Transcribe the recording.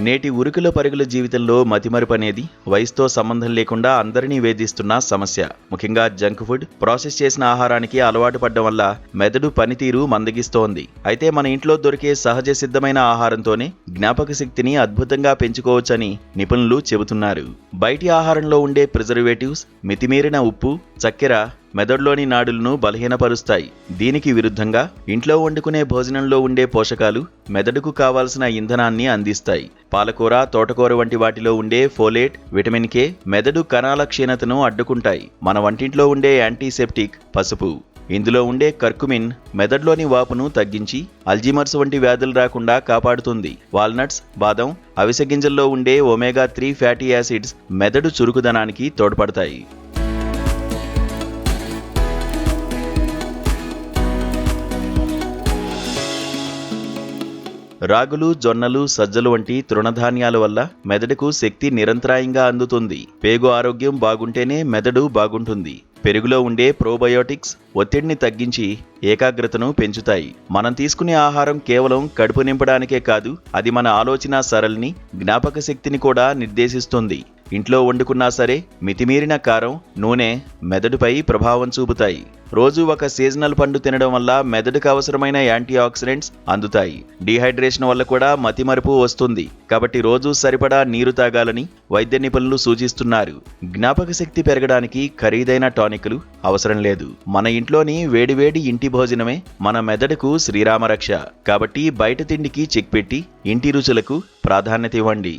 నేటి ఉరుకుల పరుగుల జీవితంలో మతిమరుపు అనేది వయసుతో సంబంధం లేకుండా అందరినీ వేధిస్తున్న సమస్య. ముఖ్యంగా జంక్ ఫుడ్, ప్రాసెస్ చేసిన ఆహారానికి అలవాటు పడడం వల్ల మెదడు పనితీరు మందగిస్తోంది. అయితే మన ఇంట్లో దొరికే సహజ సిద్ధమైన ఆహారంతోనే జ్ఞాపక శక్తిని అద్భుతంగా పెంచుకోవచ్చని నిపుణులు చెబుతున్నారు. బయటి ఆహారంలో ఉండే ప్రిజర్వేటివ్స్, మితిమీరిన ఉప్పు, చక్కెర మెదడులోని నాడులను బలహీనపరుస్తాయి. దీనికి విరుద్ధంగా ఇంట్లో వండుకునే భోజనంలో ఉండే పోషకాలు మెదడుకు కావాల్సిన ఇంధనాన్ని అందిస్తాయి. పాలకూర, తోటకూర వంటి వాటిలో ఉండే ఫోలేట్, విటమిన్ కే మెదడు కణాల క్షీణతను అడ్డుకుంటాయి. మన వంటింట్లో ఉండే యాంటీసెప్టిక్ పసుపు, ఇందులో ఉండే కర్కుమిన్ మెదడులోని వాపును తగ్గించి అల్జీమర్స్ వంటి వ్యాధులు రాకుండా కాపాడుతుంది. వాల్నట్స్, బాదం, అవిసె గింజల్లో ఉండే ఒమేగా 3 ఫ్యాటీ యాసిడ్స్ మెదడు చురుకుదనానికి తోడ్పడతాయి. రాగులు, జొన్నలు, సజ్జలు వంటి తృణధాన్యాల వల్ల మెదడుకు శక్తి నిరంతరాయంగా అందుతుంది. పేగు ఆరోగ్యం బాగుంటేనే మెదడు బాగుంటుంది. పెరుగులో ఉండే ప్రోబయోటిక్స్ ఒత్తిడిని తగ్గించి ఏకాగ్రతను పెంచుతాయి. మనం తీసుకునే ఆహారం కేవలం కడుపు నింపడానికే కాదు, అది మన ఆలోచన సరళిని, జ్ఞాపక శక్తిని కూడా నిర్దేశిస్తుంది. ఇంట్లో వండుకున్నా సరే మితిమీరిన కారం, నూనె మెదడుపై ప్రభావం చూపుతాయి. రోజు ఒక సీజనల్ పండు తినడం వల్ల మెదడుకు అవసరమైన యాంటీ ఆక్సిడెంట్స్ అందుతాయి. డీహైడ్రేషన్ వల్ల కూడా మతిమరుపు వస్తుంది. కాబట్టి రోజు సరిపడా నీరు తాగాలని వైద్య నిపుణులు సూచిస్తున్నారు. జ్ఞాపక శక్తి పెరగడానికి ఖరీదైన టానిక్లు అవసరం లేదు. మన ఇంట్లోని వేడివేడి ఇంటి భోజనమే మన మెదడుకు శ్రీరామ రక్ష. కాబట్టి బయట తిండికి చెక్ పెట్టి ఇంటి రుచులకు ప్రాధాన్యత ఇవ్వండి.